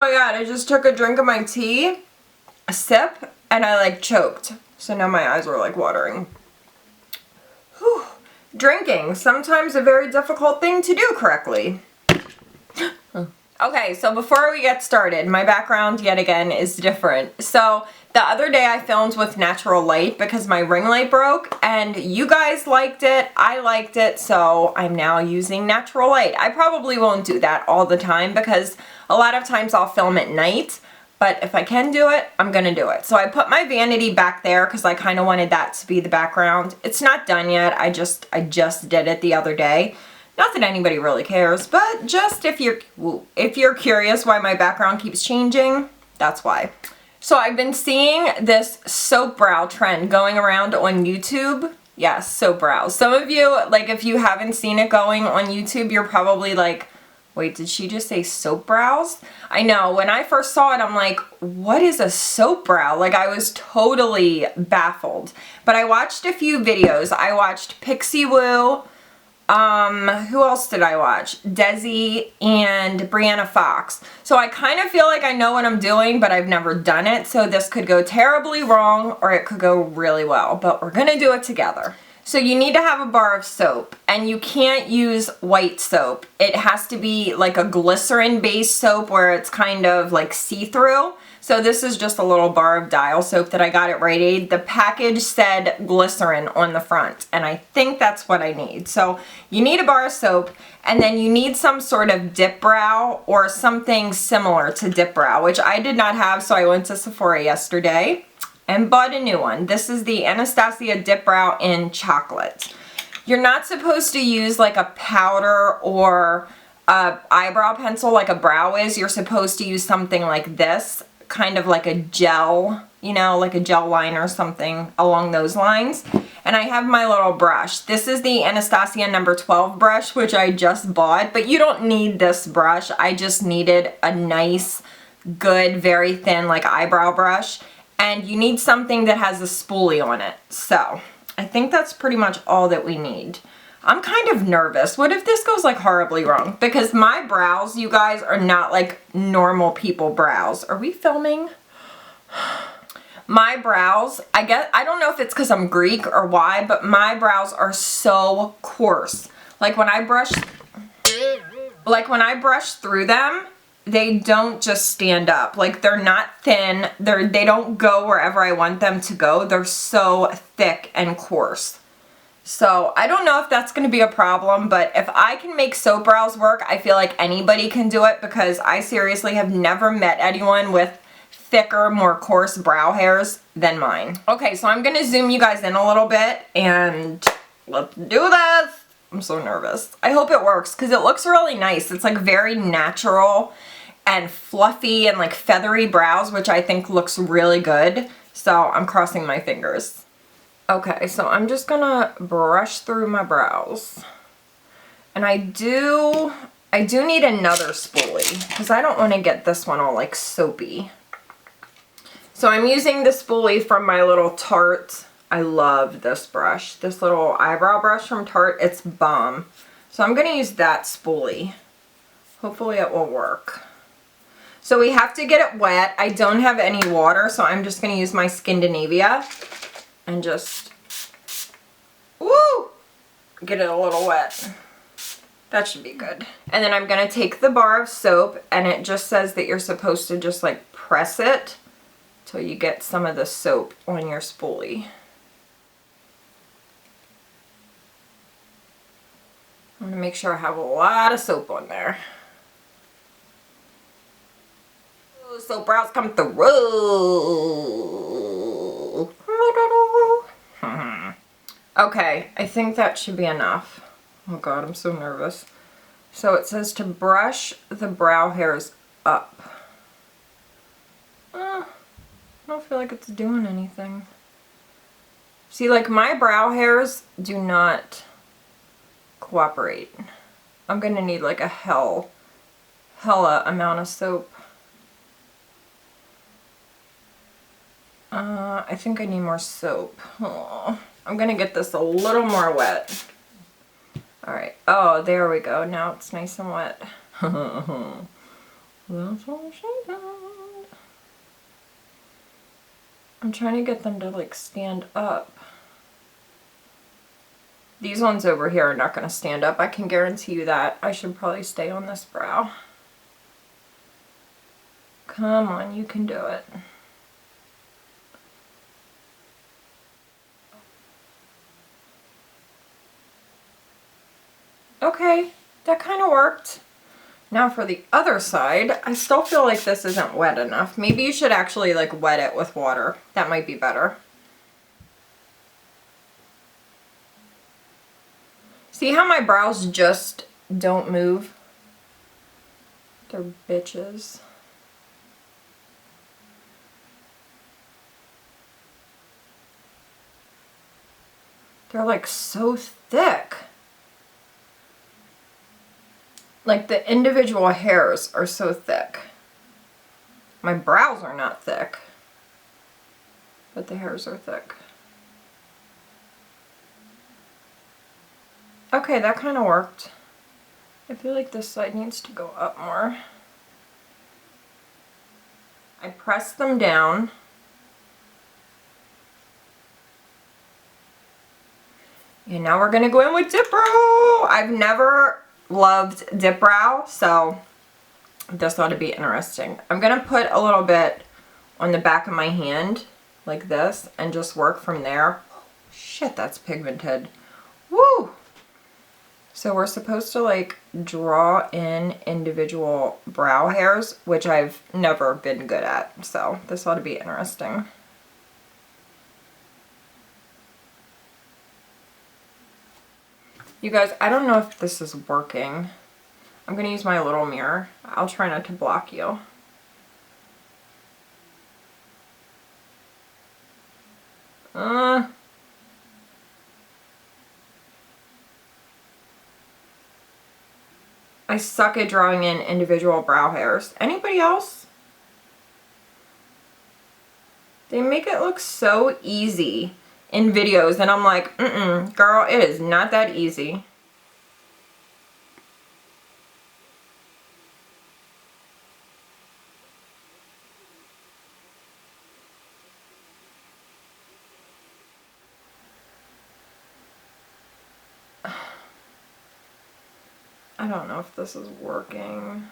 Oh my god, I just took a drink of my tea, a sip, and I like choked. So now my eyes are like watering. Whew. Drinking, sometimes a very difficult thing to do correctly. Okay, so before we get started, my background yet again is different. So the other day I filmed with natural light because my ring light broke and you guys liked it, I liked it, so I'm now using natural light. I probably won't do that all the time because a lot of times I'll film at night, but if I can do it, I'm gonna do it. So I put my vanity back there because I kind of wanted that to be the background. It's not done yet, I just did it the other day. Not that anybody really cares, but just if you're curious why my background keeps changing, that's why. So I've been seeing this soap brow trend going around on YouTube. Yes, soap brows. Some of you, like if you haven't seen it going on YouTube, you're probably like, wait, did she just say soap brows? I know, when I first saw it, I'm like, what is a soap brow? Like I was totally baffled. But I watched a few videos. I watched Pixie Woo. Who else did I watch? Desi and Brianna Fox. So I kind of feel like I know what I'm doing, but I've never done it. So this could go terribly wrong or it could go really well, but we're gonna do it together. So you need to have a bar of soap and you can't use white soap. It has to be like a glycerin based soap where it's kind of like see-through. So this is just a little bar of Dial soap that I got at Rite Aid. The package said glycerin on the front and I think that's what I need. So you need a bar of soap and then you need some sort of dip brow or something similar to dip brow, which I did not have, so I went to Sephora yesterday and bought a new one. This is the Anastasia Dip Brow in Chocolate. You're not supposed to use like a powder or a eyebrow pencil like a brow is. You're supposed to use something like this, kind of like a gel, you know, like a gel liner or something along those lines. And I have my little brush. This is the Anastasia number 12 brush, which I just bought, but you don't need this brush. I just needed a nice, good, very thin like eyebrow brush. And you need something that has a spoolie on it. So I think that's pretty much all that we need. I'm kind of nervous. What if this goes like horribly wrong? Because my brows, you guys, are not like normal people brows. Are we filming? My brows, I don't know if it's because I'm Greek or why, but my brows are so coarse. Like when I brush through them, they don't just stand up. Like they're not thin. They don't go wherever I want them to go. They're so thick and coarse. So I don't know if that's going to be a problem, but if I can make soap brows work, I feel like anybody can do it because I seriously have never met anyone with thicker, more coarse brow hairs than mine. Okay, so I'm going to zoom you guys in a little bit and let's do this. I'm so nervous. I hope it works because it looks really nice. It's like very natural and fluffy and like feathery brows, which I think looks really good. So I'm crossing my fingers. Okay, so I'm just gonna brush through my brows. And I do need another spoolie because I don't want to get this one all like soapy. So I'm using the spoolie from my little Tarte. I love this brush. This little eyebrow brush from Tarte, it's bomb. So I'm gonna use that spoolie. Hopefully it will work. So we have to get it wet. I don't have any water, so I'm just going to use my Skindinavia and just, woo, get it a little wet. That should be good. And then I'm going to take the bar of soap, and it just says that you're supposed to just like press it till you get some of the soap on your spoolie. I'm going to make sure I have a lot of soap on there. So brows come through. Okay, I think that should be enough. Oh god, I'm so nervous. So it says to brush the brow hairs up. I don't feel like it's doing anything. See, like my brow hairs do not cooperate. I'm gonna need like a hella amount of soap. I think I need more soap. Oh, I'm gonna get this a little more wet. Alright, oh, there we go. Now it's nice and wet. That's all she got. I'm trying to get them to like stand up. These ones over here are not going to stand up. I can guarantee you that. I should probably stay on this brow. Come on, you can do it. Okay, that kind of worked. Now for the other side, I still feel like this isn't wet enough. Maybe you should actually like wet it with water. That might be better. See how my brows just don't move? They're bitches. They're like so thick. Like the individual hairs are so thick. My brows are not thick, but the hairs are thick. Okay, that kind of worked. I feel like this side needs to go up more. I press them down. And now we're gonna go in with dip brow. I've never loved dip brow, so this ought to be interesting. I'm gonna put a little bit on the back of my hand, like this, and just work from there. Shit, that's pigmented. Woo! So we're supposed to like draw in individual brow hairs, which I've never been good at. So this ought to be interesting. You guys, I don't know if this is working. I'm gonna use my little mirror. I'll try not to block you. I suck at drawing in individual brow hairs. Anybody else? They make it look so easy in videos, and I'm like, girl, it is not that easy. I don't know if this is working.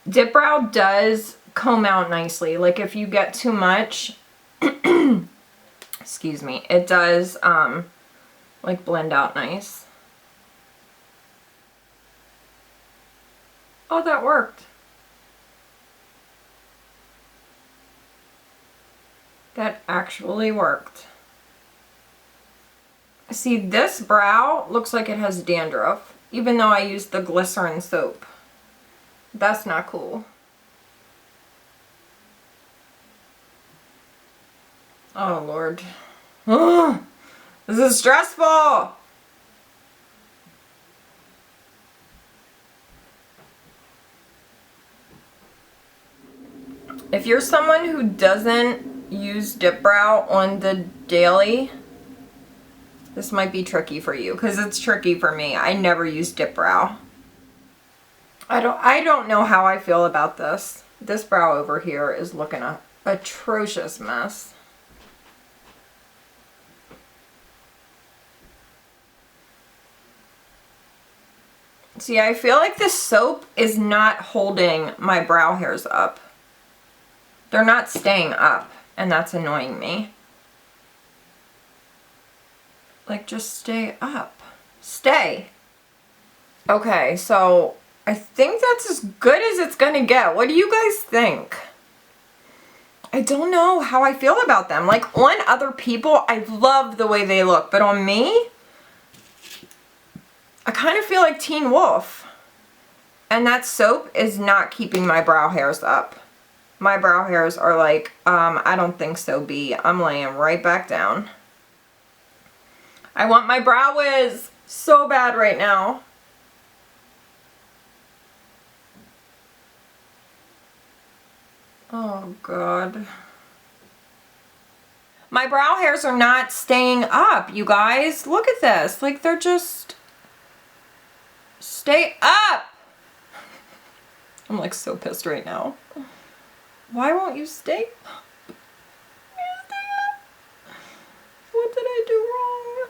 Dip brow does comb out nicely. Like if you get too much, excuse me, it does like blend out nice. Oh, that worked. That actually worked. See, this brow looks like it has dandruff, even though I used the glycerin soap. That's not cool. Oh, Lord. Ugh, this is stressful. If you're someone who doesn't use dip brow on the daily, this might be tricky for you, because it's tricky for me. I never use dip brow. I don't know how I feel about this. This brow over here is looking a atrocious mess. See, I feel like this soap is not holding my brow hairs up. They're not staying up, and that's annoying me. Like, just stay up. Stay. Okay, so I think that's as good as it's gonna get. What do you guys think? I don't know how I feel about them. Like, on other people, I love the way they look, but on me, I kind of feel like Teen Wolf. And that soap is not keeping my brow hairs up. My brow hairs are like, I don't think so, B. I'm laying right back down. I want my brow wiz so bad right now. Oh, God. My brow hairs are not staying up, you guys. Look at this. Like, they're just Stay up! I'm like so pissed right now. Why won't you stay? What did I do wrong?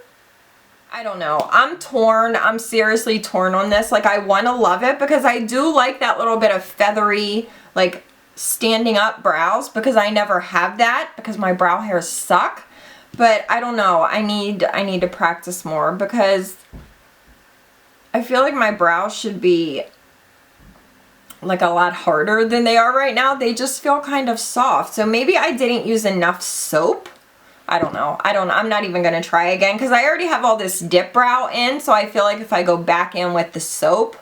I don't know. I'm torn. I'm seriously torn on this. Like, I want to love it because I do like that little bit of feathery, like, standing up brows, because I never have that because my brow hairs suck. But I don't know. I need to practice more because I feel like my brows should be like a lot harder than they are right now. They just feel kind of soft. So maybe I didn't use enough soap. I don't know. I'm not even going to try again because I already have all this dip brow in. So I feel like if I go back in with the soap,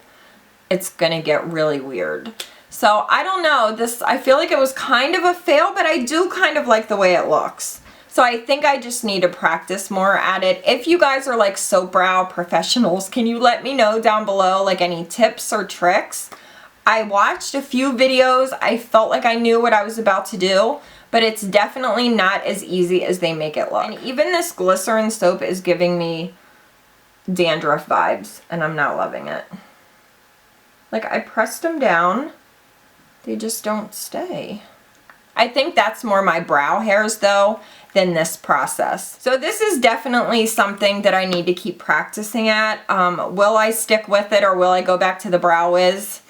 it's going to get really weird. So I don't know. I feel like it was kind of a fail, but I do kind of like the way it looks. So I think I just need to practice more at it. If you guys are like soap brow professionals, can you let me know down below like any tips or tricks? I watched a few videos. I felt like I knew what I was about to do, but it's definitely not as easy as they make it look. And even this glycerin soap is giving me dandruff vibes, and I'm not loving it. Like, I pressed them down. They just don't stay. I think that's more my brow hairs though than this process. So this is definitely something that I need to keep practicing at. Will I stick with it or will I go back to the Brow Wiz?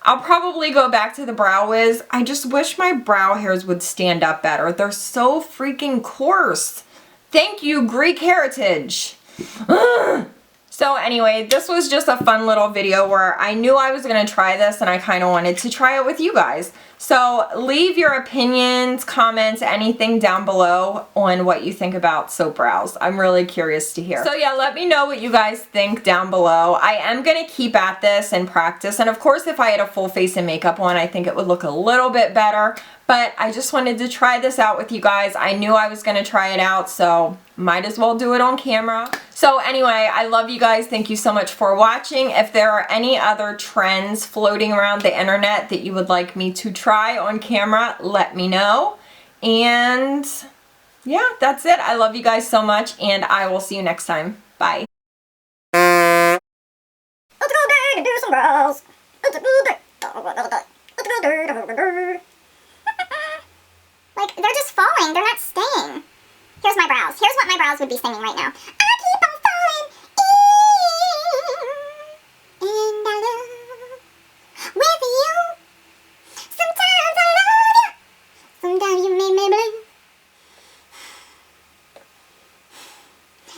I'll probably go back to the Brow Wiz. I just wish my brow hairs would stand up better. They're so freaking coarse. Thank you, Greek heritage. So anyway, this was just a fun little video where I knew I was going to try this and I kind of wanted to try it with you guys. So leave your opinions, comments, anything down below on what you think about soap brows. I'm really curious to hear. So yeah, let me know what you guys think down below. I am going to keep at this and practice. And of course, if I had a full face of makeup on, I think it would look a little bit better. But I just wanted to try this out with you guys. I knew I was going to try it out, so might as well do it on camera. So anyway, I love you guys. Thank you so much for watching. If there are any other trends floating around the internet that you would like me to try on camera, let me know. And yeah, that's it. I love you guys so much, and I will see you next time. Bye. It's a good day to do some brows. It's a good day. It's a good day. Like, they're just falling. They're not staying. Here's my brows. Here's what my brows would be singing right now. I keep on falling in love with you. Sometimes I love you. Sometimes you make me blue.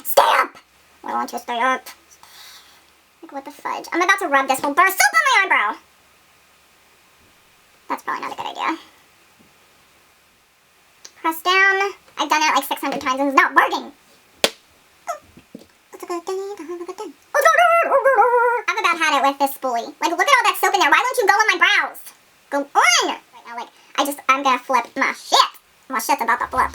Stay up. Why won't you stay up? Like, what the fudge? I'm about to rub this whole bar of soap on my eyebrow. That's probably not a good idea. Press down. I've done it like 600 times and it's not working. It's a good day to have a good day. I've about had it with this spoolie. Like, look at all that soap in there. Why don't you go on my brows? Go on! Right now, like, I'm gonna flip my shit. My shit's about to flip.